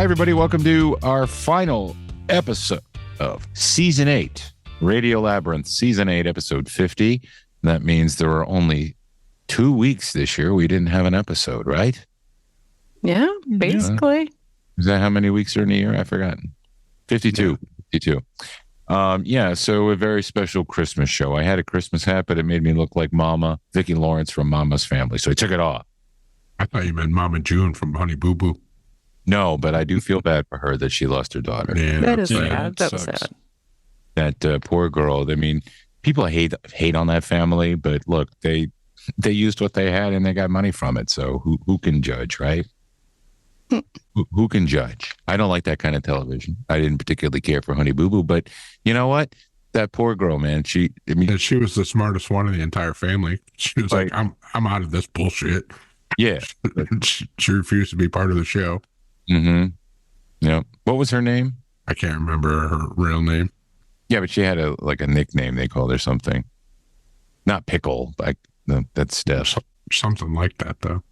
Hi, everybody. Welcome to our final episode of Season 8, Radio Labyrinth, Season 8, Episode 50. That means there were only 2 weeks this year we didn't have an episode, right? Yeah, basically. Is that how many weeks are in a year? I've forgotten. 52. Yeah. 52. So a very special Christmas show. I had a Christmas hat, but it made me look like Mama, Vicki Lawrence from Mama's Family, so I took it off. I thought you meant Mama June from Honey Boo Boo. No, but I do feel bad for her that she lost her daughter. Yeah, that is sad. That was sad. That poor girl. I mean, people hate on that family, but look, they used what they had and they got money from it. So who can judge, right? Who can judge? I don't like that kind of television. I didn't particularly care for Honey Boo Boo, but you know what? That poor girl, man. She was the smartest one of the entire family. She was like, I'm out of this bullshit. Yeah. She refused to be part of the show. Mm-hmm. Yeah. What was her name? I can't remember her real name. Yeah, but she had a nickname they called her something. Not Pickle, but that's Steph. Something like that, though.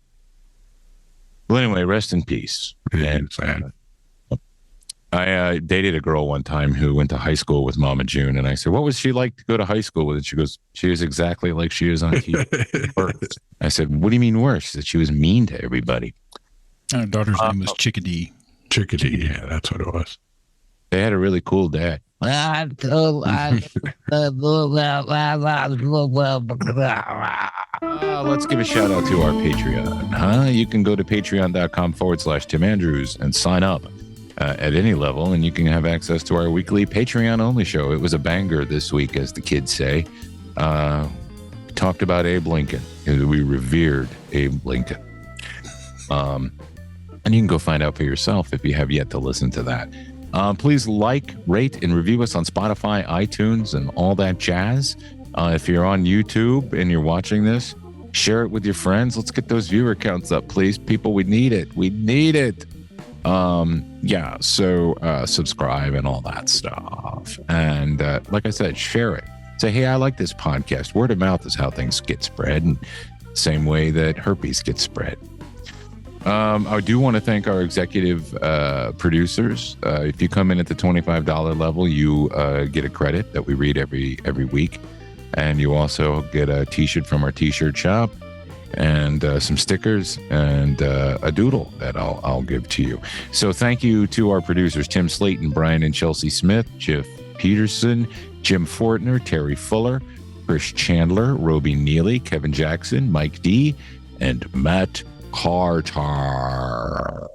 Well, anyway, rest in peace. And sad. I dated a girl one time who went to high school with Mama June, and I said, "What was she like to go to high school with?" And she goes, "She was exactly like she is on TV." Worse. I said, "What do you mean worse?" She said, "She was mean to everybody." Our daughter's name was Chickadee. Chickadee, yeah, that's what it was. They had a really cool dad. Let's give a shout out to our Patreon. You can go to patreon.com/Tim Andrews and sign up at any level, and you can have access to our weekly Patreon only show. It was a banger this week, as the kids say. Talked about Abe Lincoln. We revered Abe Lincoln. And you can go find out for yourself if you have yet to listen to that. Please like, rate, and review us on Spotify, iTunes, and all that jazz. If you're on YouTube and you're watching this, share it with your friends. Let's get those viewer counts up, please. People, we need it. We need it. So subscribe and all that stuff. And like I said, share it. Say, hey, I like this podcast. Word of mouth is how things get spread, and same way that herpes gets spread. I do want to thank our executive producers. If you come in at the $25 level, you get a credit that we read every week, and you also get a t-shirt from our t-shirt shop, and some stickers, and a doodle that I'll give to you. So thank you to our producers, Tim Slayton, Brian and Chelsea Smith, Jeff Peterson, Jim Fortner, Terry Fuller, Chris Chandler, Roby Neely, Kevin Jackson, Mike D, and Matt Carter.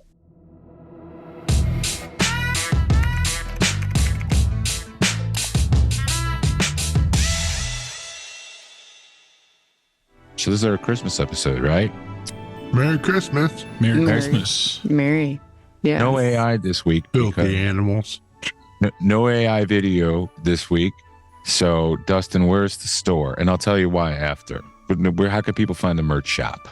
So this is our Christmas episode, right? Merry Christmas. Merry Christmas. Merry. Yeah. No AI this week. Filthy animals. No AI video this week. So, Dustin, where's the store? And I'll tell you why after. But how can people find the merch shop?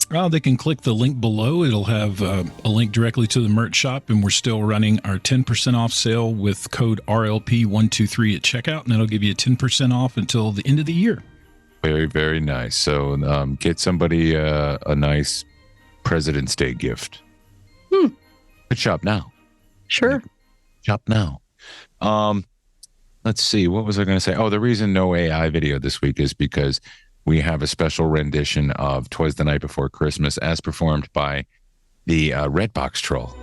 They can click the link below. It'll have a link directly to the merch shop, and we're still running our 10% off sale with code RLP123 at checkout, and that'll give you 10% off until the end of the year. Very, very nice. So get somebody a nice President's Day gift. Good shop now. Sure. Shop now. Let's see. What was I going to say? Oh, the reason no AI video this week is because we have a special rendition of Twas the Night Before Christmas as performed by the Red Box Troll.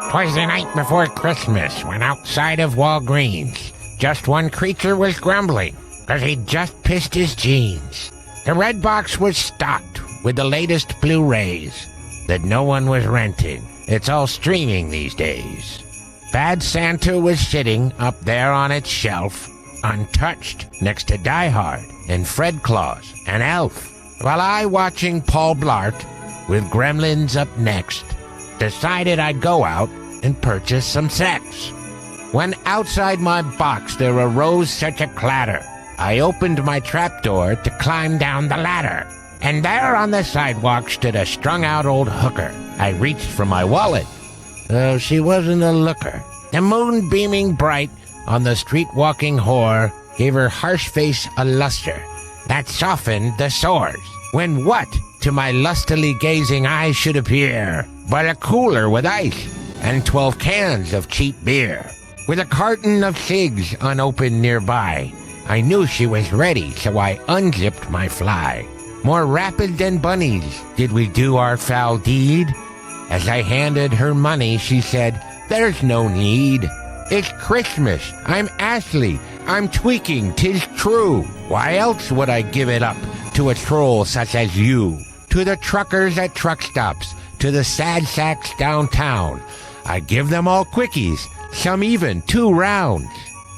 Twas the night before Christmas when outside of Walgreens, just one creature was grumbling because he'd just pissed his jeans. The red box was stocked with the latest Blu-rays that no one was renting. It's all streaming these days. Bad Santa was sitting up there on its shelf, untouched, next to Die Hard and Fred Claus and Elf, while I, watching Paul Blart with Gremlins up next, decided I'd go out and purchase some sex. When outside my box there arose such a clatter, I opened my trapdoor to climb down the ladder, and there on the sidewalk stood a strung-out old hooker. I reached for my wallet, though she wasn't a looker. The moon beaming bright on the street-walking whore gave her harsh face a luster that softened the sores. When what to my lustily gazing eyes should appear but a cooler with ice and 12 cans of cheap beer. With a carton of cigs unopened nearby, I knew she was ready, so I unzipped my fly. More rapid than bunnies did we do our foul deed. As I handed her money, she said, "There's no need. It's Christmas. I'm Ashley. I'm tweaking, 'tis true. Why else would I give it up to a troll such as you? To the truckers at truck stops, to the sad sacks downtown, I give them all quickies, some even 2 rounds."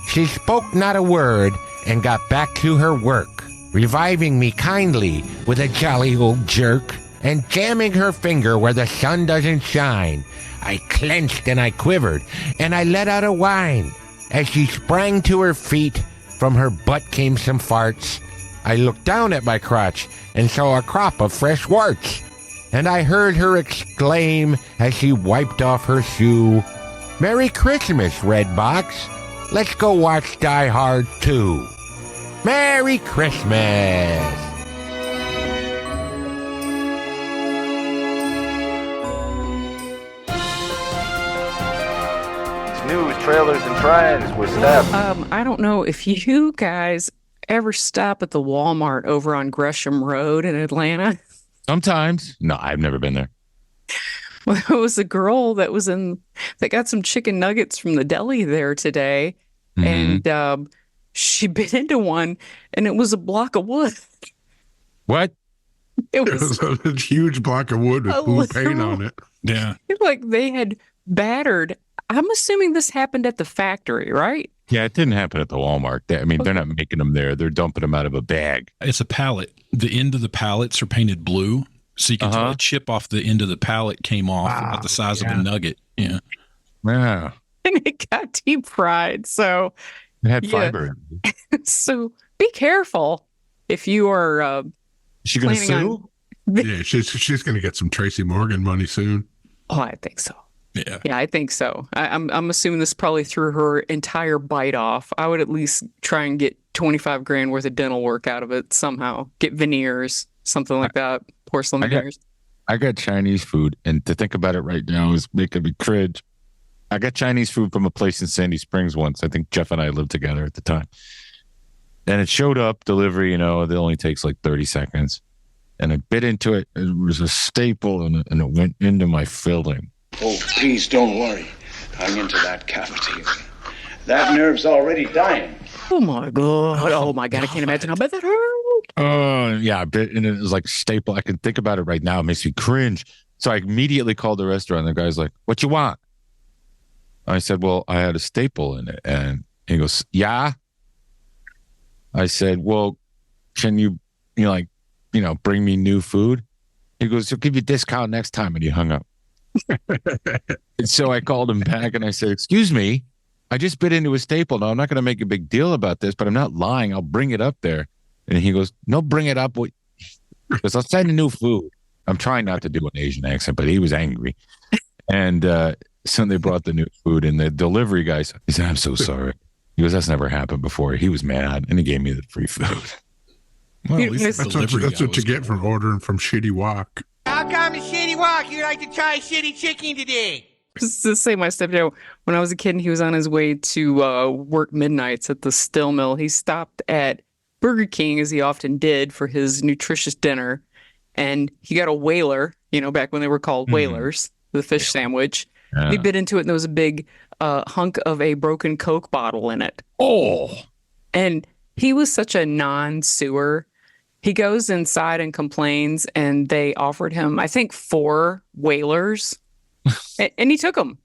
She spoke not a word and got back to her work, reviving me kindly with a jolly old jerk, and jamming her finger where the sun doesn't shine. I clenched and I quivered, and I let out a whine. As she sprang to her feet, from her butt came some farts. I looked down at my crotch and saw a crop of fresh warts. And I heard her exclaim as she wiped off her shoe, "Merry Christmas, Red Box. Let's go watch Die Hard 2. Merry Christmas." Snooze, Trailers, and Trends with Steph. I don't know if you guys ever stop at the Walmart over on Gresham Road in Atlanta. Sometimes. No, I've never been there. Well, it was a girl that got some chicken nuggets from the deli there today, and she bit into one, and it was a block of wood. What? It It was was a huge block of wood with blue paint on it. Yeah. like they had battered. I'm assuming this happened at the factory, right? Yeah, it didn't happen at the Walmart. They're not making them there. They're dumping them out of a bag. It's a pallet. The end of the pallets are painted blue. So you can tell a chip off the end of the pallet came off about the size of a nugget. Yeah. Yeah. And it got deep fried. So, It had Yeah. fiber. so be careful if you are. Is she going to Planning sue? Yeah, she's going to get some Tracy Morgan money soon. Oh, I think so. Yeah. Yeah, I think so. I'm assuming this probably threw her entire bite off. I would at least try and get 25 grand worth of dental work out of it somehow. Get veneers, something like that. Porcelain veneers. I got Chinese food, and to think about it right now is making me cringe. I got Chinese food from a place in Sandy Springs once. I think Jeff and I lived together at the time. And it showed up, delivery, it only takes like 30 seconds. And I bit into it. It was a staple, and it went into my filling. Oh, please don't worry. I'm into that cavity. That nerve's already dying. Oh my god! Oh my god! I can't imagine how bad that hurt. Oh, yeah. I bit, and it was like staple. I can think about it right now. It makes me cringe. So I immediately called the restaurant. The guy's like, "What you want?" I said, "Well, I had a staple in it." And he goes, "Yeah." I said, "Well, can you bring me new food?" He goes, "He'll give you a discount next time." And he hung up. And so I called him back and I said, "Excuse me, I just bit into a staple. Now, I'm not going to make a big deal about this, but I'm not lying. I'll bring it up there." And he goes, "No, bring it up. Because I'll send you new food." I'm trying not to do an Asian accent, but he was angry. And so they brought the new food, and the delivery guy said, "I'm so sorry." He goes, "That's never happened before." He was mad, and he gave me the free food. Well, at least the That's what, delivery that's guy what you was get from cool. ordering from Shitty Walk. How come the Shitty Walk? You like to try shitty chicken today? Just to say, my stepdad, when I was a kid and he was on his way to work midnights at the Still Mill, he stopped at Burger King, as he often did, for his nutritious dinner. And he got a whaler, back when they were called whalers, the fish sandwich. Yeah. He bit into it, and there was a big hunk of a broken Coke bottle in it. Oh, And he was such a non-sewer. He goes inside and complains, and they offered him, I think, 4 whalers. And he took them.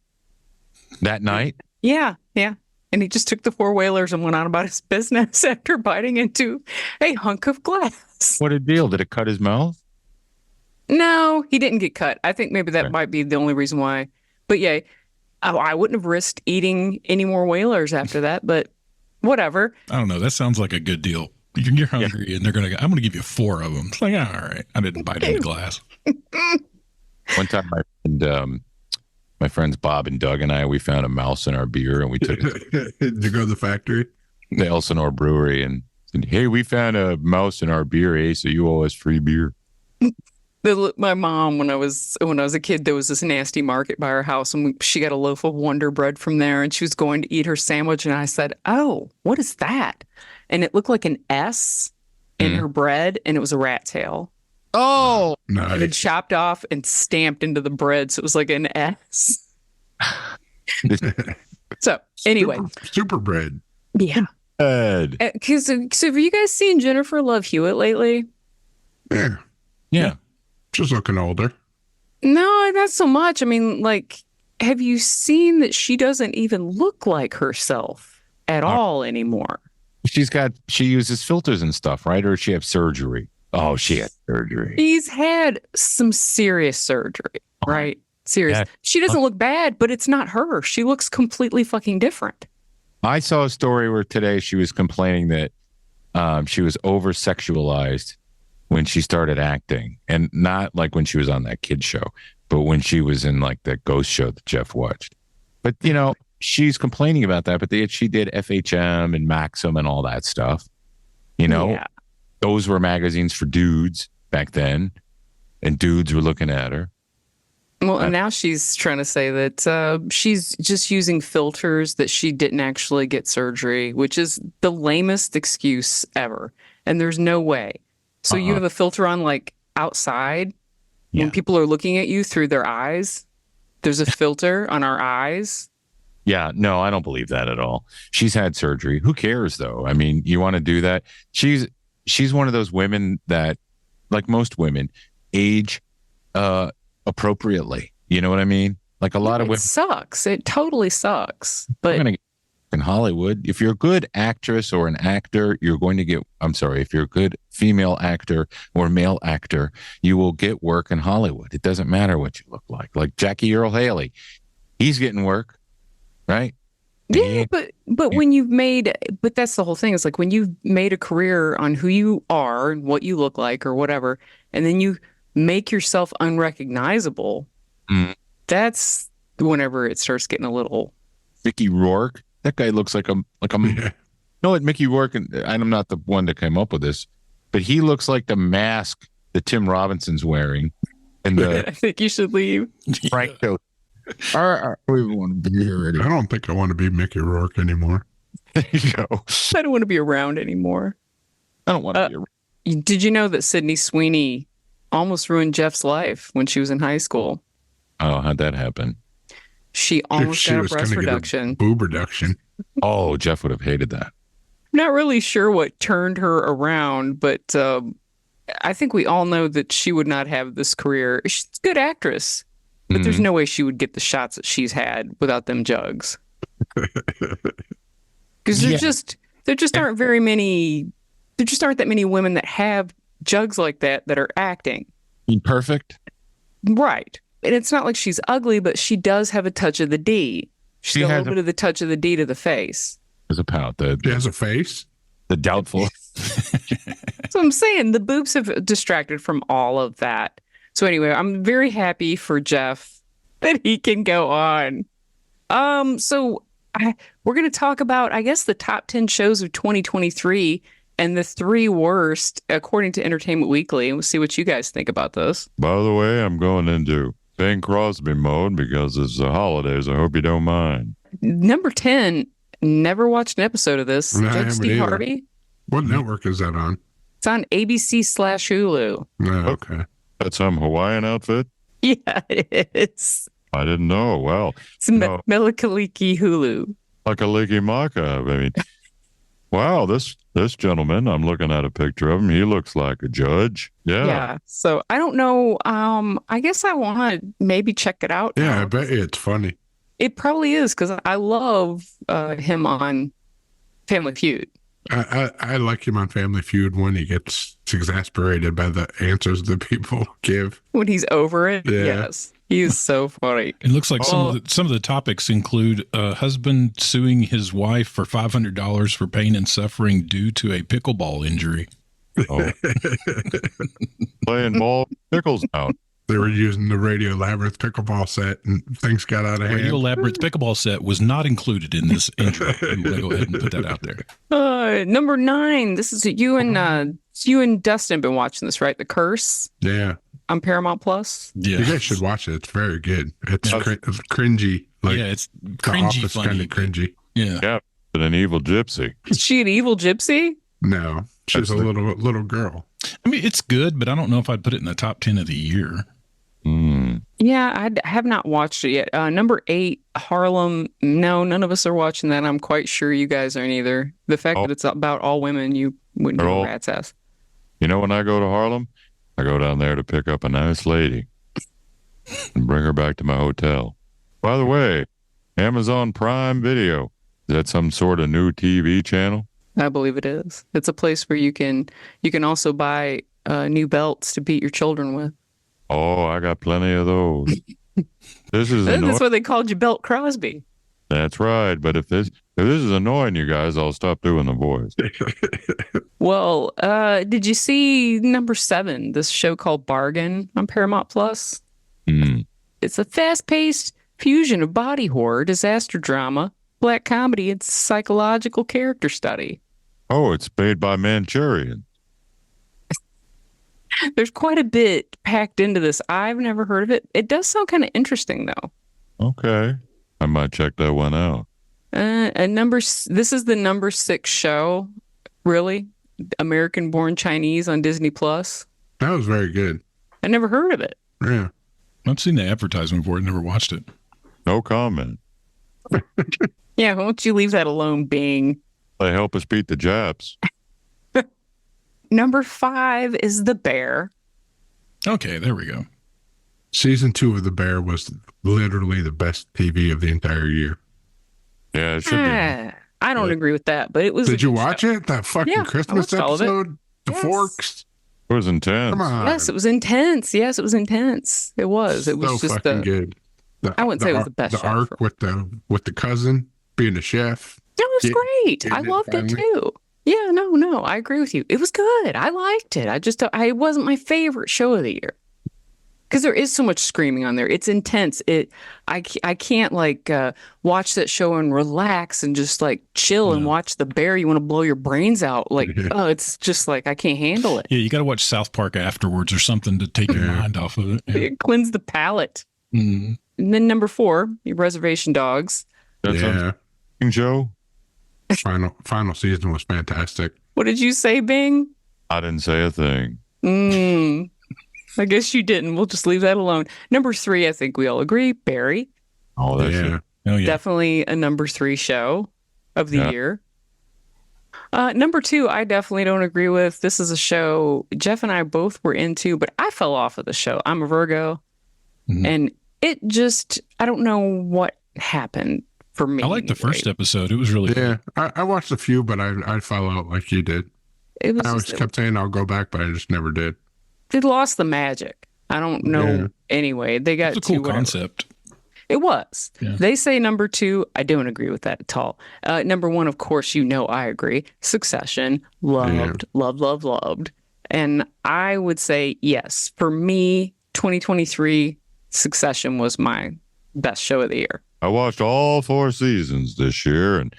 that night? Yeah. And he just took the 4 whalers and went on about his business after biting into a hunk of glass. What a deal. Did it cut his mouth? No, he didn't get cut. I think maybe that Okay. might be the only reason why. But yeah, I wouldn't have risked eating any more whalers after that, but whatever. I don't know. That sounds like a good deal. You're hungry, and they're going to go, "I'm going to give you 4 of them." It's like, all right. I didn't bite into glass. One time My friends Bob and Doug and I, we found a mouse in our beer, and we took it Did you go to the factory? to the Elsinore Brewery and said, "Hey, we found a mouse in our beer, eh? So you owe us free beer." My mom, when I was a kid, there was this nasty market by our house, and she got a loaf of Wonder Bread from there, and she was going to eat her sandwich, and I said, "Oh, what is that?" And it looked like an S in her bread, and it was a rat tail. Oh, Nice. And it chopped off and stamped into the bread, so it was like an S. So anyway, Super bread. yeah. Ed. So have you guys seen Jennifer Love Hewitt lately? Yeah. Yeah. She's looking older. No, not so much. I mean, like, have you seen that she doesn't even look like herself at all anymore? She uses filters and stuff, right? Or does she have surgery? Oh, she had surgery. She's had some serious surgery, right? Serious. Yeah. She doesn't look bad, but it's not her. She looks completely fucking different. I saw a story where today she was complaining that she was over sexualized when she started acting, and not like when she was on that kid show, but when she was in like that ghost show that Jeff watched. But you know, she's complaining about that, but she did FHM and Maxim and all that stuff. You know, Yeah. those were magazines for dudes back then, and dudes were looking at her. Well, and now she's trying to say that she's just using filters, that she didn't actually get surgery, which is the lamest excuse ever. And there's no way. So you have a filter on like outside when people are looking at you through their eyes. There's a filter on our eyes. Yeah, no, I don't believe that at all. She's had surgery. Who cares though? I mean, you want to do that? She's one of those women that, like most women, age appropriately. You know what I mean? Like a lot of It women sucks. It totally sucks. are But going to get in Hollywood. If you're a good actress or an actor, you're going to get, I'm sorry, if you're a good female actor or male actor, you will get work in Hollywood. It doesn't matter what you look like. Like Jackie Earle Haley, he's getting work, right? yeah, but when you've made, but that's the whole thing. It's like when you've made a career on who you are and what you look like or whatever, and then you make yourself unrecognizable, that's whenever it starts getting a little. Mickey Rourke, that guy looks like a Yeah. no, what Mickey Rourke, and I'm not the one that came up with this, but he looks like the mask that Tim Robinson's wearing, and I think you should leave. Frank Coat. We want to be here already. I don't think I want to be Mickey Rourke anymore. There you go. I don't want to be around anymore. I don't want to be. Did you know that Sydney Sweeney almost ruined Jeff's life when she was in high school? Oh, how'd that happen? She almost She got a was breast gonna get a reduction. boob reduction. Oh, Jeff would have hated that. I'm not really sure what turned her around, but I think we all know that she would not have this career. She's a good actress, but there's no way she would get the shots that she's had without them jugs. Because there just aren't very many. There just aren't that many women that have jugs like that are acting. Perfect. Right. And it's not like she's ugly, but she does have a touch of the D. She's got a has little bit of the touch of the D to the face. There's a pout. She has a face. The doubtful. So I'm saying the boobs have distracted from all of that. So anyway, I'm very happy for Jeff that he can go on. We're going to talk about, I guess, the top 10 shows of 2023 and the 3 worst according to Entertainment Weekly. And we'll see what you guys think about this. By the way, I'm going into Bing Crosby mode because it's the holidays. I hope you don't mind. Number 10, never watched an episode of this. No, I Judge haven't Steve either. Harvey. What network is that on? It's on ABC/Hulu. Oh, okay. That's some Hawaiian outfit? Yeah, it is. I didn't know. Well, It's Melikaliki Hulu. like a leaky maka. I mean, wow, this gentleman, I'm looking at a picture of him. He looks like a judge. Yeah. So I don't know. I guess I want to maybe check it out. Yeah, now. I bet you it's funny. It probably is because I love him on Family Feud. I like him on Family Feud when he gets exasperated by the answers that people give. When he's over it. Yeah. Yes. He is so funny. It looks like some of the topics include a husband suing his wife for $500 for pain and suffering due to a pickleball injury. Oh. Playing ball pickles out. They were using the Radio Labyrinth pickleball set, and things got out of hand. Radio Labyrinth pickleball set was not included in this intro. I'm going to go ahead and put that out there. Number 9. This is you and Dustin have been watching this, right? The Curse Yeah. on Paramount Plus. Yeah. You guys should watch it. It's very good. It's cringy. Like, yeah, it's The cringy Office funny. kind of cringy. Yeah. Yeah, but an evil gypsy. Is she an evil gypsy? No, she's a little girl. I mean, it's good, but I don't know if I'd put it in the top 10 of the year. Yeah, I have not watched it yet. Number 8, Harlem. No, none of us are watching that. I'm quite sure you guys aren't either. The fact that it's about all women, you wouldn't give a rat's ass. You know, when I go to Harlem, I go down there to pick up a nice lady and bring her back to my hotel. By the way, Amazon Prime Video, is that some sort of new TV channel? I believe it is. It's a place where you can also buy new belts to beat your children with. Oh, I got plenty of those. This is annoying. That's why they called you Belt Crosby. That's right. But if this is annoying you guys, I'll stop doing the voice. Well, did you see number 7, this show called Bargain on Paramount Plus? It's a fast-paced fusion of body horror, disaster drama, black comedy, and psychological character study. Oh, it's made by Manchurian. There's quite a bit packed into this. I've never heard of it. It does sound kind of interesting, though. Okay. I might check that one out. This is the number 6 show, really? American-born Chinese on Disney Plus. That was very good. I never heard of it. Yeah. I've seen the advertisement for it, never watched it. No comment. Yeah, why don't you leave that alone, Bing? They help us beat the Japs. Number 5 is The Bear. Okay, there we go. Season 2 of The Bear was literally the best TV of the entire year. Yeah, it should be. I don't agree with that, but it was. Did you watch it? That fucking Christmas episode? The Forks? It was intense. Come on. Yes, it was intense. It was. It was so just fucking good. I wouldn't say it was the best The show arc with the cousin being a chef. It was great. I loved it too. Yeah, no, I agree with you. It was good. I liked it. It wasn't my favorite show of the year because there is so much screaming on there. It's intense. I can't watch that show and relax and just chill and watch The Bear. You want to blow your brains out. It's just I can't handle it. Yeah, you got to watch South Park afterwards or something to take your mind off of it. Yeah. Cleanse the palate. And then number 4, your Reservation Dogs. That's a show. Final season was fantastic. What did you say, Bing? I didn't say a thing. I guess you didn't. We'll just leave that alone. Number 3, I think we all agree, Barry. Oh, that's Yeah. it. Oh, yeah. Definitely a number 3 show of the year. Number 2, I definitely don't agree with. This is a show Jeff and I both were into, but I fell off of the show. I'm a Virgo. And it just, I don't know what happened for me. I liked the first episode. It was really Yeah. I watched a few, but I fell out like you did. It was I always kept saying I'll go back, but I just never did. it lost the magic. I don't know. Yeah. Anyway, they got It's a cool to concept. It was. Yeah. They say number 2. I don't agree with that at all. Number 1, of course, I agree. Succession. Loved. And I would say, yes, for me, 2023, Succession was my best show of the year. I watched all 4 seasons this year and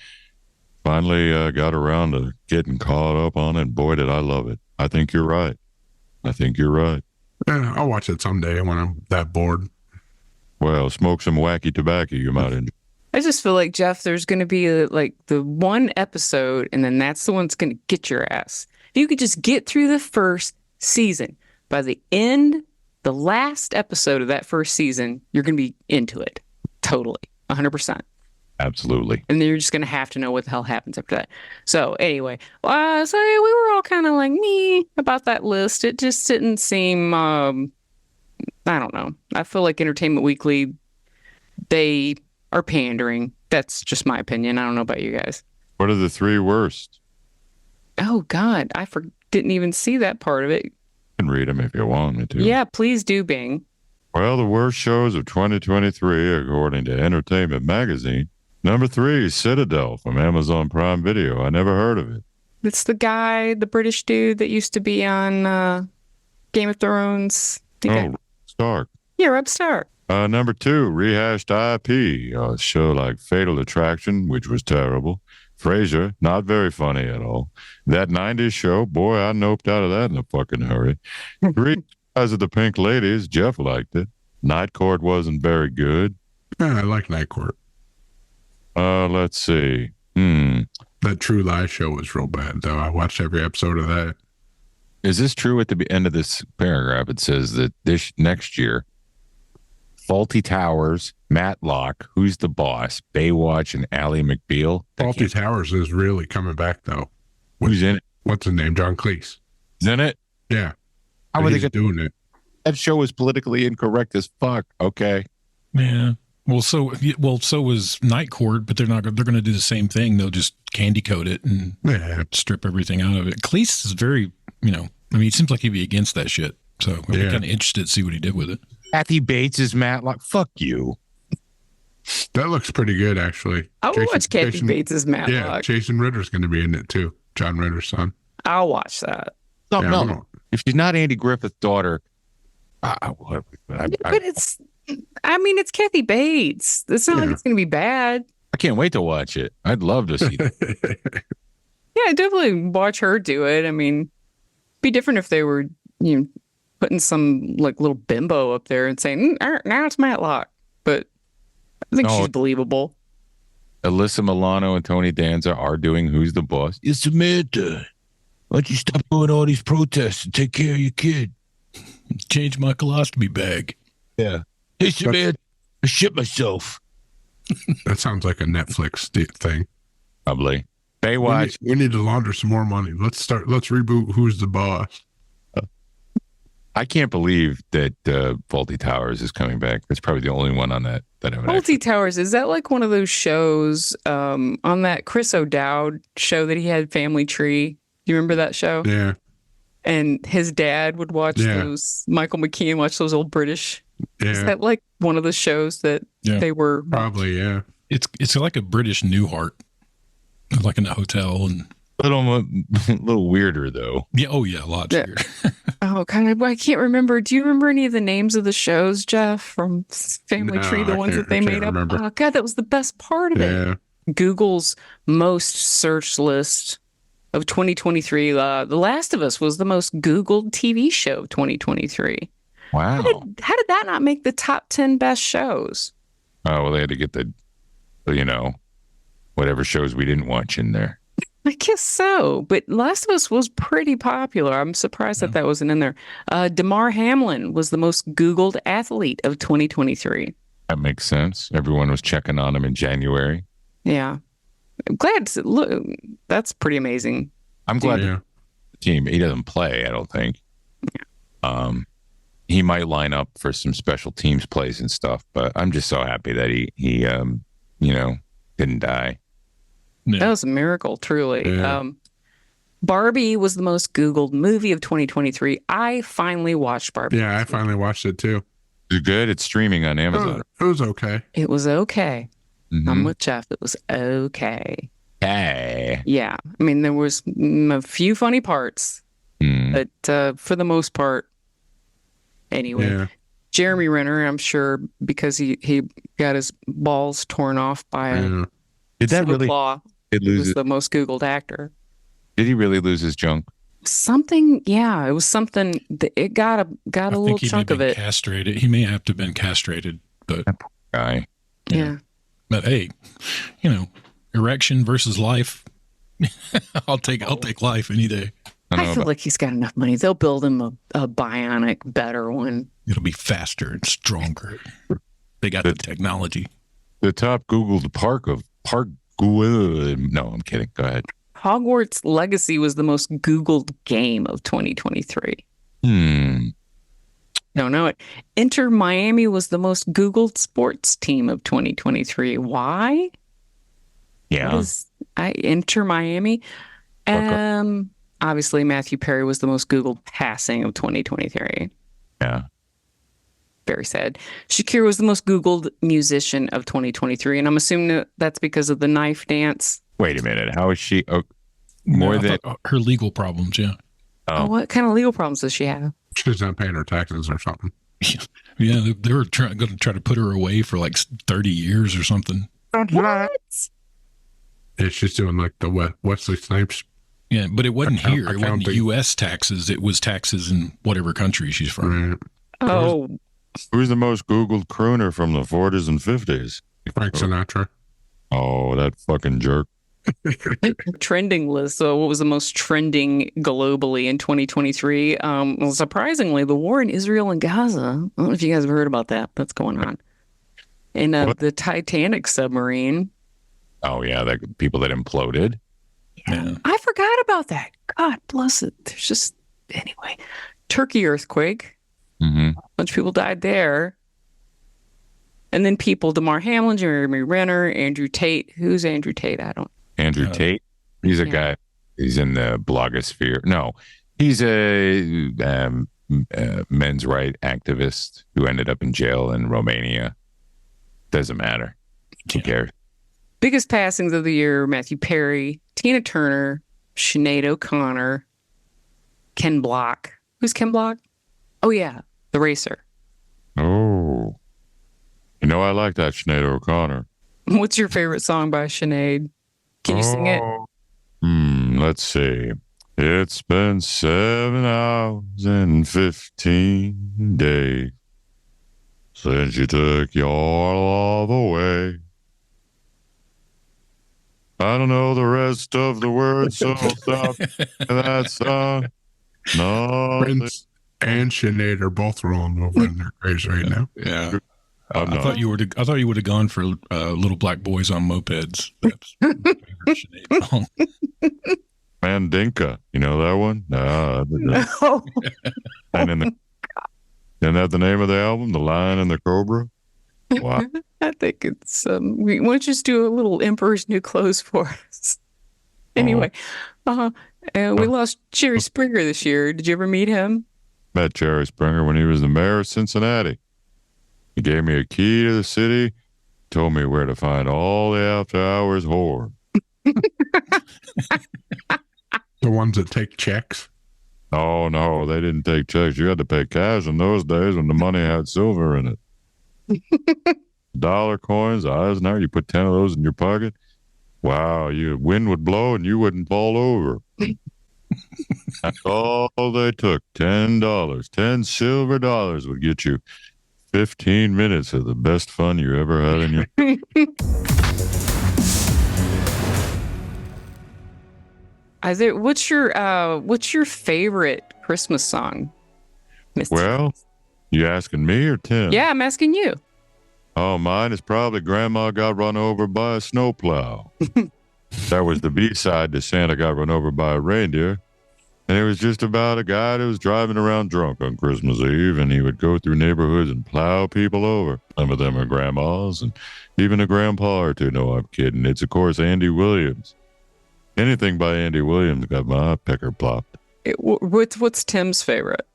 finally got around to getting caught up on it. Boy, did I love it. I think you're right. Yeah, I'll watch it someday when I'm that bored. Well, smoke some wacky tobacco. You might enjoy. I just feel like, Jeff, there's going to be the one episode, and then that's the one that's going to get your ass. If you could just get through the first season, by the end, the last episode of that first season, you're going to be into it. Totally. 100%. Absolutely. And then you're just going to have to know what the hell happens after that. So anyway, so we were all kind of me about that list. It just didn't seem, I don't know. I feel like Entertainment Weekly, they are pandering. That's just my opinion. I don't know about you guys. What are the 3 worst? Oh, God. Didn't even see that part of it. You can read them if you want me to. Yeah, please do, Bing. Well, the worst shows of 2023, according to Entertainment Magazine. Number 3, Citadel from Amazon Prime Video. I never heard of it. It's the guy, the British dude that used to be on Game of Thrones. Oh, Stark. You're upstart. Number 2, rehashed IP. A show like Fatal Attraction, which was terrible. Frasier, not very funny at all. That 90s show, boy, I noped out of that in a fucking hurry. 3 Eyes of the Pink Ladies, Jeff liked it. Night Court wasn't very good. Yeah, I like Night Court. Let's see. That True Lies show was real bad, though. I watched every episode of that. Is this true? At the end of this paragraph, it says that this next year, Faulty Towers, Matlock, Who's the Boss, Baywatch, and Ally McBeal. Faulty Towers is really coming back, though. Who's in it? What's his name? John Cleese. Is in it? Yeah. How are they He's doing it? That show is politically incorrect as fuck. Okay. Yeah. Well, so was Night Court, but they're not. They're going to do the same thing. They'll just candy coat it and strip everything out of it. Cleese is very, he seems like he'd be against that shit. So we're kind of interested to see what he did with it. Kathy Bates is Matlock. Fuck you. That looks pretty good, actually. I'll watch Kathy Bates' Matlock. Yeah, Jason Ritter's going to be in it, too. John Ritter's son. I'll watch that. No. If she's not Andy Griffith's daughter, but it's Kathy Bates. It's not like it's going to be bad. I can't wait to watch it. I'd love to see that. Yeah, definitely watch her do it. I mean, be different if they were, putting some like little bimbo up there and saying, now it's Matlock. But I think she's believable. Alyssa Milano and Tony Danza are doing Who's the Boss. It's Samantha. Why don't you stop doing all these protests and take care of your kid? Change my colostomy bag. Yeah. Hey, Samantha, I shit myself. That sounds like a Netflix thing. Probably. Baywatch. We need to launder some more money. Let's reboot Who's the Boss. I can't believe that Faulty Towers is coming back. That's probably the only one on that I haven't. Faulty Towers, is that like one of those shows on that Chris O'Dowd show that he had, Family Tree? Do you remember that show? Yeah. And his dad would watch those, Michael McKean watch those old British. Yeah. Is that like one of the shows that they were? Probably, yeah. It's like a British Newhart, like in a hotel and. A little weirder though. Yeah. Oh yeah. A lot weirder. Oh, kind of. I can't remember. Do you remember any of the names of the shows, Jeff, from Family Tree? The ones that they made up. Oh God, that was the best part of it. Google's most searched list of 2023. The Last of Us was the most Googled TV show of 2023. Wow. How did that not make the top 10 best shows? Oh well, they had to get the whatever shows we didn't watch in there. I guess so, but Last of Us was pretty popular. I'm surprised that wasn't in there. Damar Hamlin was the most Googled athlete of 2023. That makes sense. Everyone was checking on him in January. Yeah. I'm glad to look. That's pretty amazing. I'm glad the team, he doesn't play, I don't think. He might line up for some special teams plays and stuff, but I'm just so happy that he didn't die. Yeah. That was a miracle, truly. Yeah. Barbie was the most Googled movie of 2023. I finally watched Barbie. Yeah, I finally watched it too. Is it good? It's streaming on Amazon. It was okay. It was okay. Mm-hmm. I'm with Jeff. It was okay. Hey. Yeah. I mean, there was a few funny parts, but for the most part, anyway. Yeah. Jeremy Renner, I'm sure, because he got his balls torn off by a Did that really? claw. It was the most Googled actor. Did he really lose his junk? Something, yeah, it was something. It got a little chunk of it. Castrated. He may have to have been castrated, but that poor guy. Yeah. But hey, erection versus life. I'll take life any day. I feel like he's got enough money. They'll build him a bionic, better one. It'll be faster and stronger. They got the technology. The top Googled no, I'm kidding. Go ahead. Hogwarts Legacy was the most Googled game of 2023. Don't know it. Inter Miami was the most Googled sports team of 2023. Why? Yeah. Inter Miami. Obviously, Matthew Perry was the most Googled passing of 2023. Yeah. Very sad. Shakira was the most Googled musician of 2023, and I'm assuming that's because of the knife dance. Wait a minute. How is she? Oh, her legal problems. Yeah. Oh, what kind of legal problems does she have? She's not paying her taxes or something. Yeah, they were going to try to put her away for like 30 years or something. What? Yeah, she's doing like the Wesley Snipes. Yeah, but it wasn't here. It wasn't accounting. U.S. taxes. It was taxes in whatever country she's from. Right. Oh, Who's the most Googled crooner from the 40s and 50s? Frank Sinatra. Oh, that fucking jerk. trending list. So, what was the most trending globally in 2023? Well, surprisingly, the war in Israel and Gaza. I don't know if you guys have heard about that. That's going on. And the Titanic submarine. Oh, yeah, the people that imploded. Yeah. I forgot about that. God bless it. There's just, anyway, Turkey earthquake. Mm-hmm. A bunch of people died there. And then people, Damar Hamlin, Jeremy Renner, Andrew Tate. Who's Andrew Tate? I don't. Andrew Tate. He's a guy. He's in the blogosphere. No, he's a men's right activist who ended up in jail in Romania. Doesn't matter. Who cares? Biggest passings of the year: Matthew Perry, Tina Turner, Sinead O'Connor, Ken Block. Who's Ken Block? Oh yeah, the racer. Oh, you know I like that Sinead O'Connor. What's your favorite song by Sinead? Can you sing it? Let's see. It's been 7 hours and 15 days since you took your love away. I don't know the rest of the words, so stop that song. No, Prince and Sinead are both rolling over in their graves right now. Yeah. I'm I not. thought you would have gone for Little Black Boys on Mopeds. That's my favorite Sinead song. Mandinka, you know that one? No. No. And isn't that the name of the album? The Lion and the Cobra? Wow. I think it's. Why don't you just do a little Emperor's New Clothes for us? Anyway, we lost Jerry Springer this year. Did you ever meet him? Met Jerry Springer when he was the mayor of Cincinnati. He gave me a key to the city, told me where to find all the after-hours whore. The ones that take checks. Oh, no, they didn't take checks. You had to pay cash in those days when the money had silver in it. Dollar coins, Eisenhower, you put 10 of those in your pocket. Wow, wind would blow and you wouldn't fall over. That's all they took. $10. 10 silver dollars would get you 15 minutes of the best fun you ever had in your... Isaiah, what's your favorite Christmas song? Mr. Well, you asking me or Tim? Yeah, I'm asking you. Oh, mine is probably Grandma Got Run Over by a Snowplow. That was the B-side to Santa Got Run Over by a Reindeer. And it was just about a guy that was driving around drunk on Christmas Eve, and he would go through neighborhoods and plow people over. Some of them are grandmas and even a grandpa or two. No, I'm kidding. It's, of course, Andy Williams. Anything by Andy Williams got my pecker plopped. What's Tim's favorite?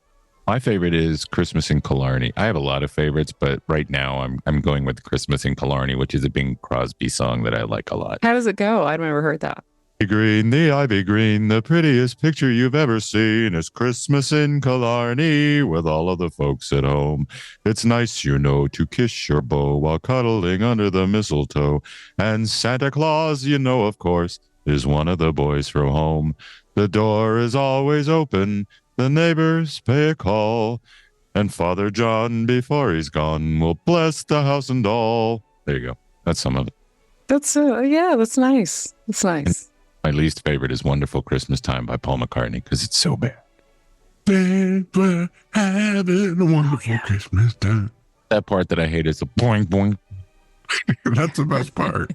My favorite is Christmas in Killarney. I have a lot of favorites, but right now I'm going with Christmas in Killarney, which is a Bing Crosby song that I like a lot. How does it go? I've never heard that. Green, the ivy green, the prettiest picture you've ever seen is Christmas in Killarney with all of the folks at home. It's nice, you know, to kiss your beau while cuddling under the mistletoe. And Santa Claus, you know, of course, is one of the boys from home. The door is always open. The neighbors pay a call. And Father John, before he's gone, will bless the house and all. There you go. That's some of it. That's that's nice. That's nice. My least favorite is Wonderful Christmas Time by Paul McCartney because it's so bad. We're having a wonderful Christmas time. That part that I hate is the boing, boing. That's the best part.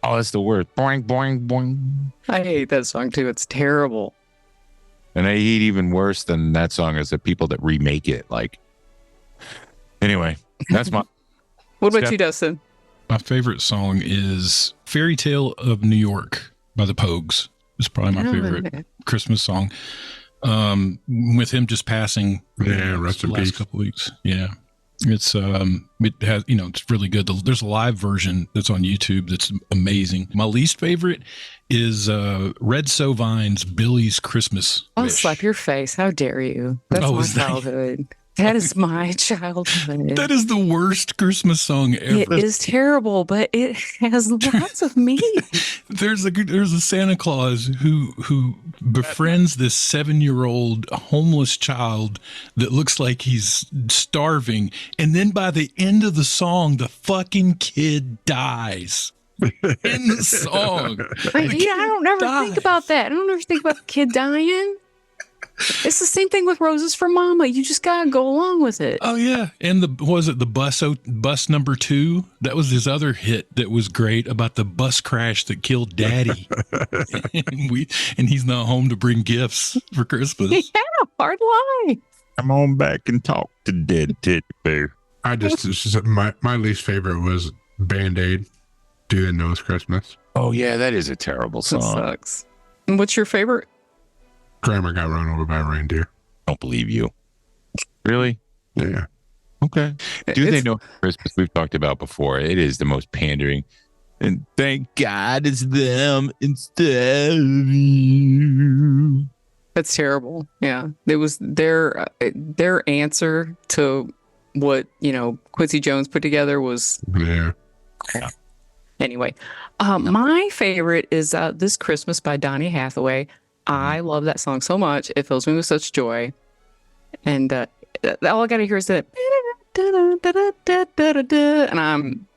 Oh, that's the word. Boing, boing, boing. I hate that song too. It's terrible. And I hate even worse than that song is the people that remake it. Like, anyway, that's my... What about you, Dustin? My favorite song is Fairy Tale of New York by the Pogues. It's probably my favorite Christmas song. With him just passing rest in the last peace. couple weeks. Yeah. It's it has, it's really good. There's a live version that's on YouTube that's amazing. My least favorite is Red Sovine's Billy's Christmas I'll Wish. slap your face. How dare you? That's my is that- childhood. That is my childhood. That is the worst Christmas song It ever. is terrible, but it has lots of meaning. There's a Santa Claus who befriends this 7-year-old homeless child that looks like he's starving, and then by the end of the song, the fucking kid dies. In the song. I don't never think about that. I don't ever think about the kid dying. It's the same thing with Roses for Mama. You just gotta go along with it. Oh yeah, and the bus number 2? That was his other hit that was great about the bus crash that killed Daddy, and he's not home to bring gifts for Christmas. Yeah, hard lie. Come on back and talk to dead teddy bear. My least favorite was Band-Aid. Do They Know It's Christmas? Oh yeah, that is a terrible That song. sucks. And what's your favorite? Grandma got run over by a reindeer. Don't believe you. Really? Yeah. Okay. Do They Know Christmas? We've talked about before. It is the most pandering. And thank God it's them instead of you. That's terrible. Yeah, it was their answer to what Quincy Jones put together was. Yeah. Anyway, my favorite is This Christmas by Donny Hathaway. I love that song so much. It fills me with such joy. And all I got to hear is that. And I'm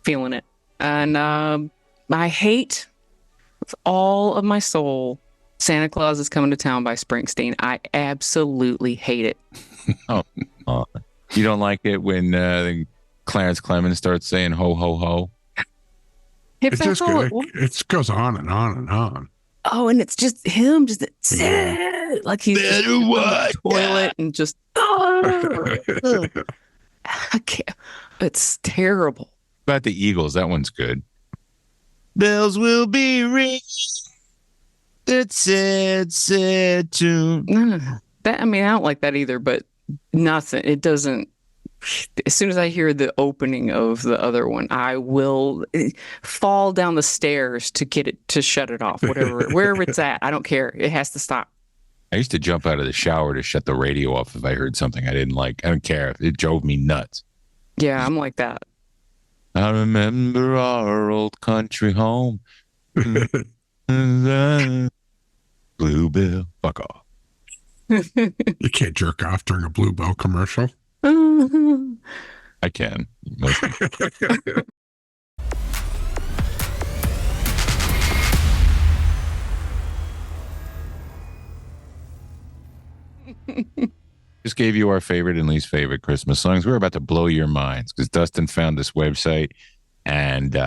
feeling it. And I hate with all of my soul Santa Claus is Coming to Town by Springsteen. I absolutely hate it. You don't like it when Clarence Clemens starts saying ho, ho, ho? If It that's just all it goes on and on and on. Oh, and it's just him, just like he's just on the toilet and just. I can't. It's terrible. About the Eagles, that one's good. Bells will be ringing. It's sad tune. No. That, I mean, I don't like that either, but nothing. It doesn't. As soon as I hear the opening of the other one, I will fall down the stairs to get it to shut it off. Wherever it's at, I don't care. It has to stop. I used to jump out of the shower to shut the radio off if I heard something I didn't like. I don't care. It drove me nuts. Yeah, I'm like that. I remember our old country home. Bluebell. Fuck off. You can't jerk off during a Bluebell commercial. I can. Most people. Just gave you our favorite and least favorite Christmas songs. We're about to blow your minds because Dustin found this website and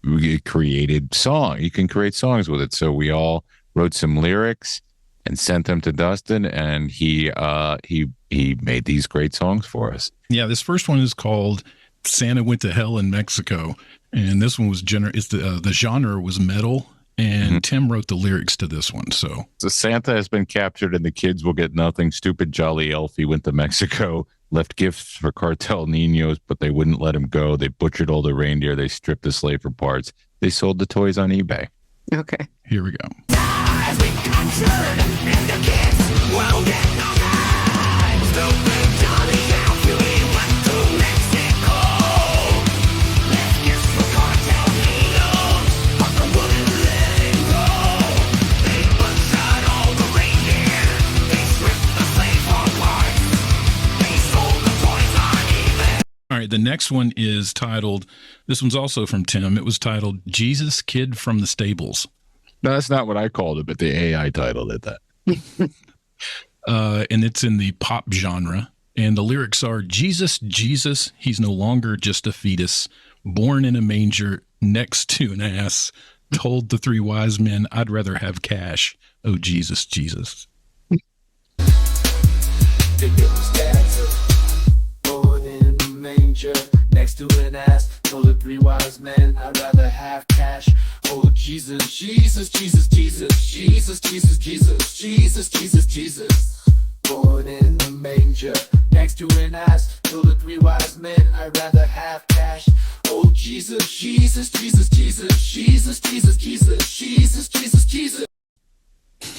we created song. You can create songs with it. So we all wrote some lyrics and sent them to Dustin, and he made these great songs for us. Yeah, this first one is called "Santa Went to Hell in Mexico," and this one was the genre was metal, and Tim wrote the lyrics to this one. So Santa has been captured, and the kids will get nothing. Stupid jolly Elfie went to Mexico, left gifts for cartel niños, but they wouldn't let him go. They butchered all the reindeer. They stripped the sleigh for parts. They sold the toys on eBay. Okay. Here we go. All right, the next one is titled, this one's also from Tim. It was titled Jesus Kid from the Stables. No, that's not what I called it, but the AI titled it that. And it's in the pop genre. And the lyrics are, Jesus, Jesus, he's no longer just a fetus, born in a manger next to an ass, told the three wise men, I'd rather have cash. Oh, Jesus, Jesus. Next to an ass, told the three wise men, I'd rather have cash. Oh Jesus, Jesus, Jesus, Jesus, Jesus, Jesus, Jesus, Jesus, Jesus, Jesus. Born in the manger, next to an ass, told the three wise men, I'd rather have cash. Oh Jesus, Jesus, Jesus, Jesus, Jesus, Jesus, Jesus, Jesus, Jesus, Jesus.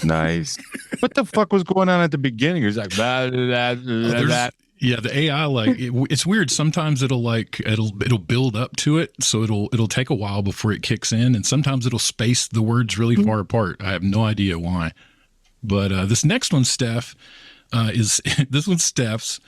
Nice. What the fuck was going on at the beginning? It was like that. Yeah, the AI it's weird. Sometimes it'll build up to it, so it'll take a while before it kicks in, and sometimes it'll space the words really far apart. I have no idea why. But this next one, Steph, this one's Steph's.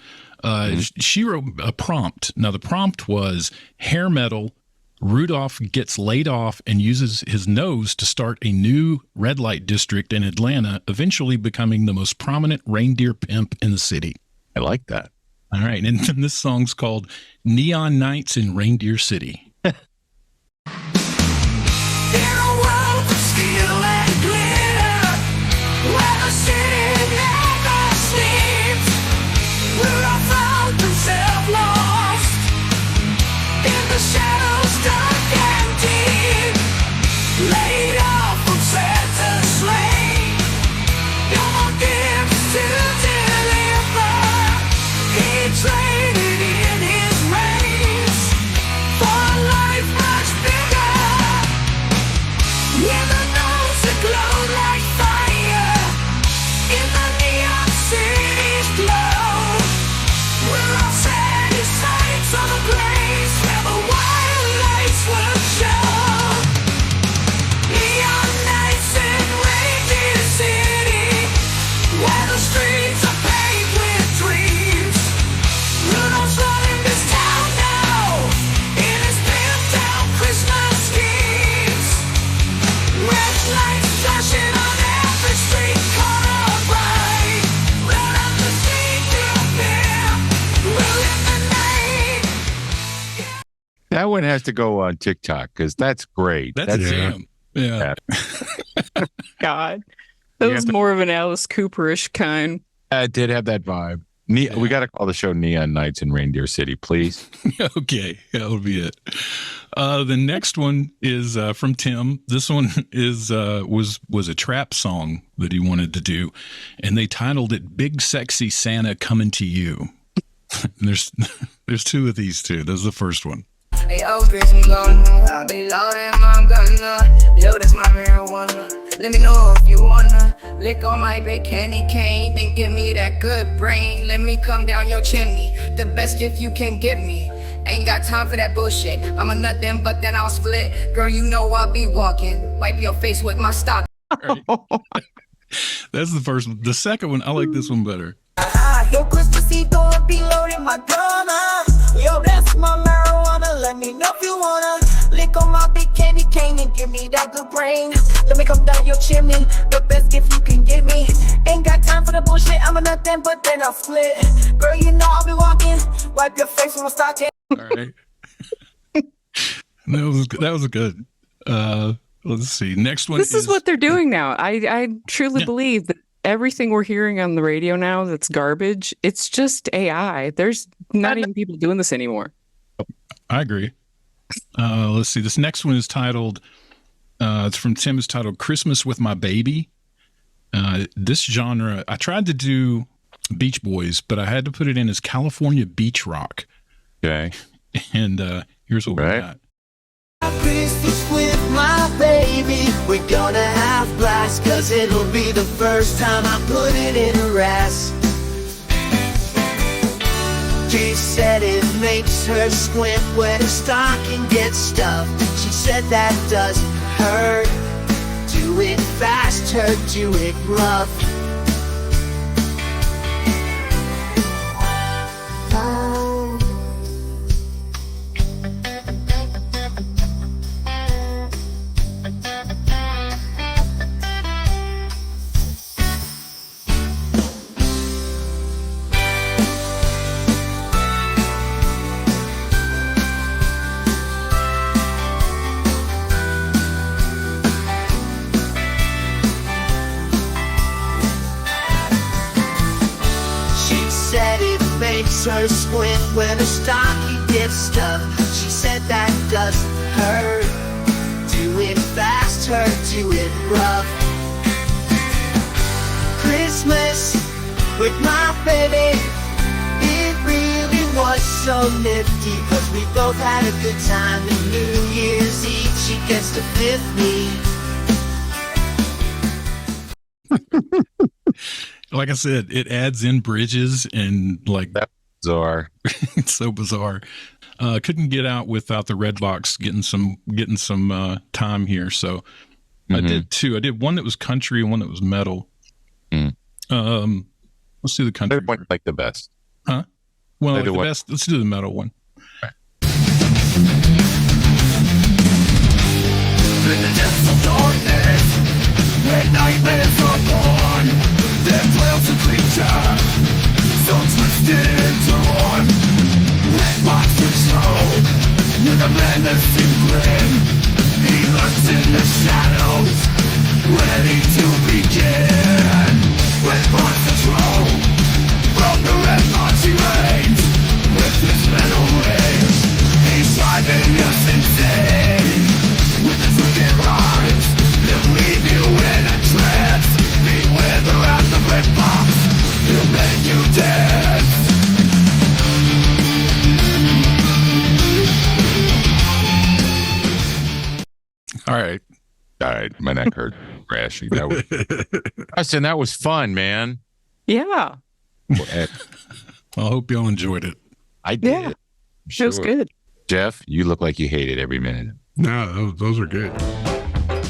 She wrote a prompt. Now the prompt was hair metal. Rudolph gets laid off and uses his nose to start a new red light district in Atlanta, eventually becoming the most prominent reindeer pimp in the city. I like that. All right. And this song's called Neon Nights in Reindeer City. That one has to go on TikTok because that's great. That's a jam. Yeah. God. That was more of an Alice Cooperish kind. It did have that vibe. We got to call the show Neon Nights in Reindeer City, please. Okay. That'll be it. The next one is from Tim. This one was a trap song that he wanted to do, and they titled it Big Sexy Santa Coming to You. There's two of these two. This is the first one. Hey, oh, bitch, I'm gonna, I'll be loading my gun. Yo, that's my marijuana. Let me know if you wanna lick on my big candy cane. Then give me that good brain. Let me come down your chimney. The best gift you can give me. Ain't got time for that bullshit. I'm a nut then, but then I'll split. Girl, you know I'll be walking. Wipe your face with my stock. Right. That's the first one. The second one, I like this one better. Yo, Christmasito, be loading my gun. Yo, that's my marijuana. Let me know if you wanna lick on my big candy cane and give me that good brain. Let me come down your chimney. The best gift you can give me. Ain't got time for the bullshit. I'm a nothing, but then I'll split. Girl, you know I'll be walking. Wipe your face with my stocking. All right. That was good. Let's see. Next one. This is what they're doing now. I truly believe that everything we're hearing on the radio now that's garbage, it's just AI. There's not even people doing this anymore. I agree. Let's see. This next one is titled, it's from Tim, it's titled Christmas with My Baby. This genre, I tried to do Beach Boys, but I had to put it in as California beach rock. Okay. And here's what we got. Christmas with my baby. We're gonna have blast, cause it'll be the first time I put it in her ass. She said it makes her squint when her stocking gets stuffed. She said that doesn't hurt. Do it faster, do it rough. Her squint when her stocking gets stuffed. She said that doesn't hurt. Do it faster, do it rough. Christmas with my baby, it really was so nifty, cause we both had a good time. And New Year's Eve she gets to fifth me. Like I said, it adds in bridges and like That's bizarre. it's so bizarre. Couldn't get out without the red box getting some time here. So I did two. I did one that was country and one that was metal. Mm. Let's do the country. One like the best. Huh? Well, like the what? best. Let's do the metal one. In the depths of darkness, where nightmares are born, there dwells a creature, so twisted into one. Red box control, with a menacing grin. He lurks in the shadows, ready to begin. Red box control, from the red box he reigns, with his metal rage. He's driving us insane. With his wicked rhymes, he'll leave you in a trance. Beware the wrath of red box, he'll make you dance. All right. My neck hurt. Crashing. That was Austin, that was fun, man. Yeah. I hope y'all enjoyed it. I did. Yeah. Sure. It was good. Jeff, you look like you hated every minute. No, those are good.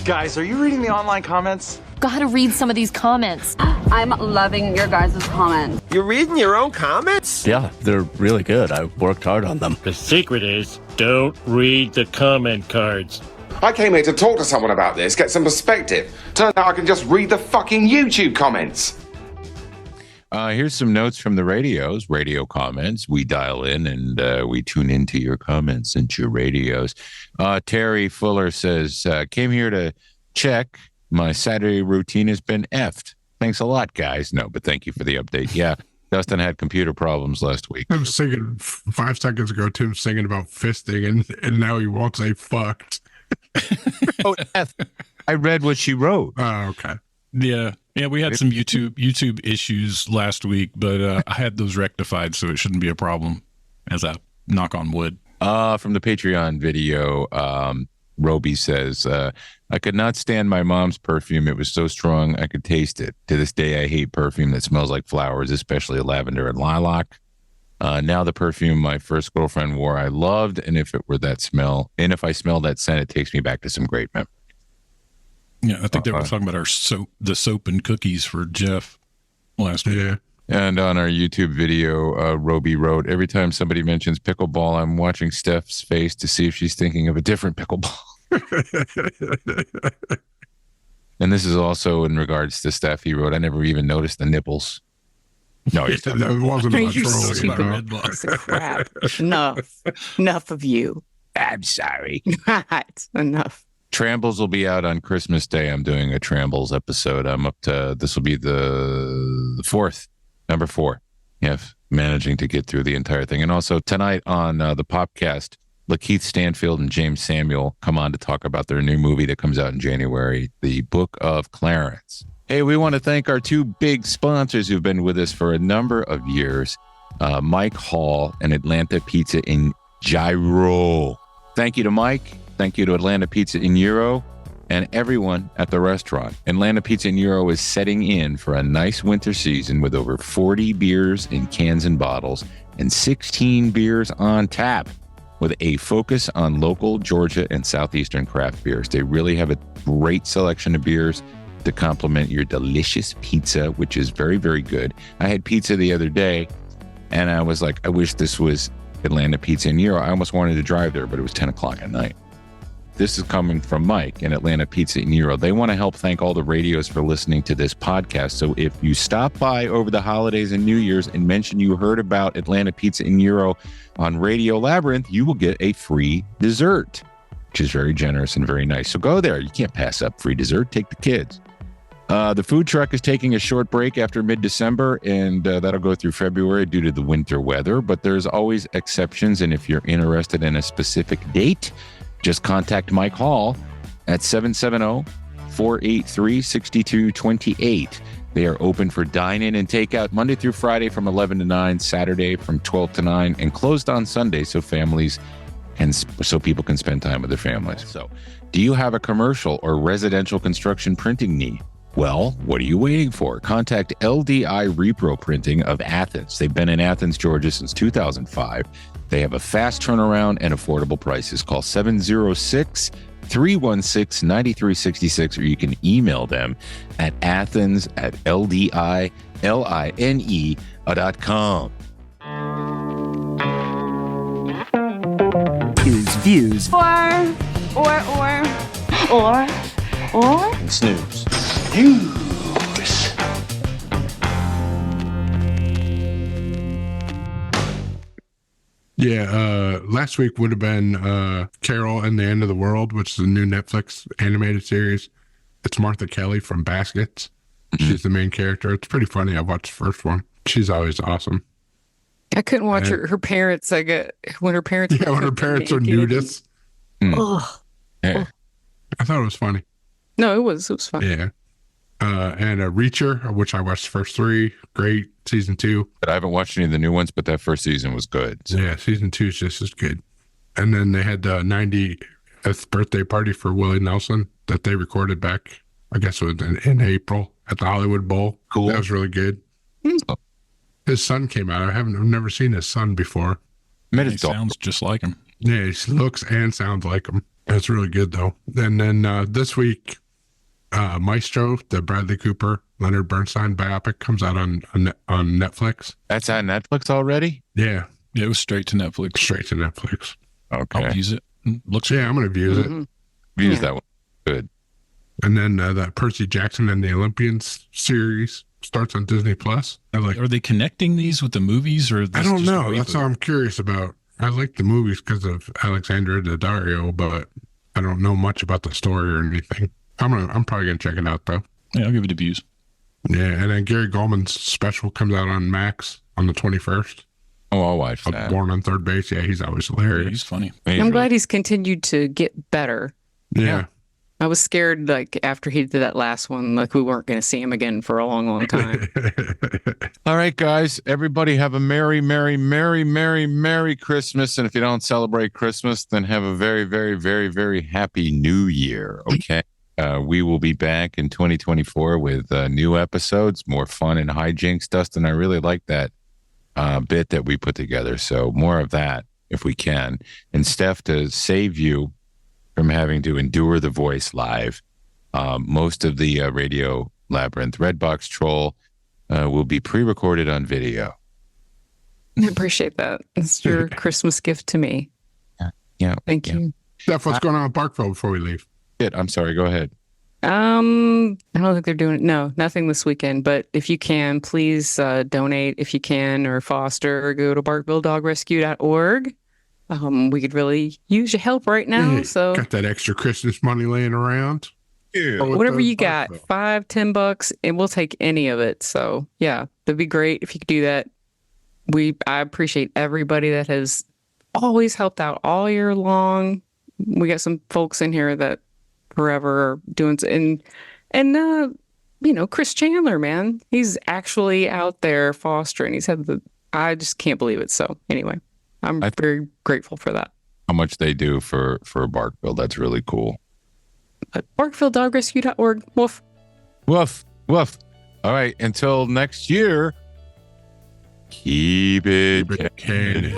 Guys, are you reading the online comments? Gotta read some of these comments. I'm loving your guys' comments. You're reading your own comments? Yeah, they're really good. I worked hard on them. The secret is don't read the comment cards. I came here to talk to someone about this, get some perspective. Turns out I can just read the fucking YouTube comments. Here's some notes from the radio comments. We dial in and we tune into your comments into your radios. Terry Fuller says, came here to check. My Saturday routine has been effed. Thanks a lot, guys. No, but thank you for the update. Yeah, Dustin had computer problems last week. I was singing 5 seconds ago, Tim singing about fisting, and now he won't say fucked. Oh, F. I read what she wrote. Oh, okay. Yeah, we had some YouTube issues last week, but I had those rectified, so it shouldn't be a problem. As I knock on wood. From the Patreon video, Roby says, I could not stand my mom's perfume. It was so strong I could taste it. To this day, I hate perfume that smells like flowers, especially lavender and lilac. Now the perfume my first girlfriend wore, I loved, and if I smell that scent, it takes me back to some great memories. Yeah, I think they were talking about the soap and cookies for Jeff last week. Yeah. And on our YouTube video, Roby wrote, every time somebody mentions pickleball, I'm watching Steph's face to see if she's thinking of a different pickleball. And this is also in regards to Steph. He wrote, I never even noticed the nipples. No, that wasn't about You trolling. stupid No. piece of crap. Enough of you. I'm sorry. Enough. Trambles will be out on Christmas Day. I'm doing a Trambles episode. I'm up to, this will be the fourth, number 4. Yes, managing to get through the entire thing. And also tonight on the Popcast, Lakeith Stanfield and James Samuel come on to talk about their new movie that comes out in January, The Book of Clarence. Hey, we want to thank our 2 big sponsors who've been with us for a number of years, Mike Hall and Atlanta Pizza in Gyro. Thank you to Mike. Thank you to Atlanta Pizza in Euro and everyone at the restaurant. Atlanta Pizza in Euro is setting in for a nice winter season with over 40 beers in cans and bottles and 16 beers on tap with a focus on local Georgia and Southeastern craft beers. They really have a great selection of beers to complement your delicious pizza, which is very, very good. I had pizza the other day and I was like, I wish this was Atlanta Pizza in Euro. I almost wanted to drive there, but it was 10 o'clock at night. This is coming from Mike in Atlanta Pizza in Euro. They want to help thank all the radios for listening to this podcast. So if you stop by over the holidays and New Year's and mention you heard about Atlanta Pizza in Euro on Radio Labyrinth, you will get a free dessert, which is very generous and very nice. So go there. You can't pass up free dessert. Take the kids. The food truck is taking a short break after mid-December, and that'll go through February due to the winter weather. But there's always exceptions, and if you're interested in a specific date, just contact Mike Hall at 770-483-6228. They are open for dine-in and takeout Monday through Friday from 11 to 9, Saturday from 12 to 9, and closed on Sunday so people can spend time with their families. So, do you have a commercial or residential construction printing need? Well, what are you waiting for? Contact LDI Repro Printing of Athens. They've been in Athens, Georgia since 2005. They have a fast turnaround and affordable prices. Call 706-316-9366, or you can email them at athens@LDILINE.com. Views. Or. Snooze. Yeah, last week would have been Carol and the End of the World, which is a new Netflix animated series. It's Martha Kelly from Baskets. She's the main character. It's pretty funny. I watched the first one. She's always awesome. I couldn't watch her parents. When her parents. Yeah, when her parents are nudists. Ugh. Yeah. I thought it was funny. No, it was fun. Yeah. And Reacher, which I watched the first 3. Great. Season 2. But I haven't watched any of the new ones, but that first season was good. So. Yeah, season 2 is just as good. And then they had the 90th birthday party for Willie Nelson that they recorded back, I guess it was in April at the Hollywood Bowl. Cool. That was really good. His son came out. I've never seen his son before. He sounds just like him. Yeah, he looks and sounds like him. That's really good, though. And then this week, Maestro, the Bradley Cooper, Leonard Bernstein biopic, comes out on Netflix. That's on Netflix already? Yeah. Yeah, it was straight to Netflix. Straight to Netflix. Okay. I'll use it. Looks. Yeah, I'm going to view it. Use that one. Good. And then that Percy Jackson and the Olympians series starts on Disney Plus. Are they connecting these with the movies, or I don't know. That's all I'm curious about. I like the movies because of Alexandra Daddario, but I don't know much about the story or anything. I'm probably gonna check it out though. Yeah, I'll give it a views. Yeah, and then Gary Goldman's special comes out on Max on the 21st. Oh, I'll watch that. Born on Third Base. Yeah, he's always hilarious. Yeah, he's funny. I'm glad he's continued to get better. Yeah. I was scared, after he did that last one, we weren't going to see him again for a long, long time. All right, guys. Everybody have a merry, merry, merry, merry, merry Christmas. And if you don't celebrate Christmas, then have a very, very, very, very happy New Year. Okay. We will be back in 2024 with new episodes, more fun and hijinks. Dustin, I really like that bit that we put together. So more of that if we can. And Steph, to save you from having to endure the voice live, most of the Radio Labyrinth Redbox Troll will be pre-recorded on video. I appreciate that. It's your Christmas gift to me. Yeah. Thank you. Steph, what's going on with Barkville before we leave? I'm sorry. Go ahead. I don't think they're doing it. No, nothing this weekend. But if you can, please donate if you can, or foster, or go to barkvilledogrescue.org. We could really use your help right now. Yeah, so got that extra Christmas money laying around. Yeah. Whatever you got, $5-10, and we'll take any of it. So yeah, that'd be great if you could do that. I appreciate everybody that has always helped out all year long. We got some folks in here that forever are doing, and Chris Chandler, man, he's actually out there fostering. He's had I just can't believe it. So anyway, I'm very grateful for that. How much they do for Barkville. That's really cool. But BarkvilleDogRescue.org. Woof. Woof. Woof. All right. Until next year, keep it canon.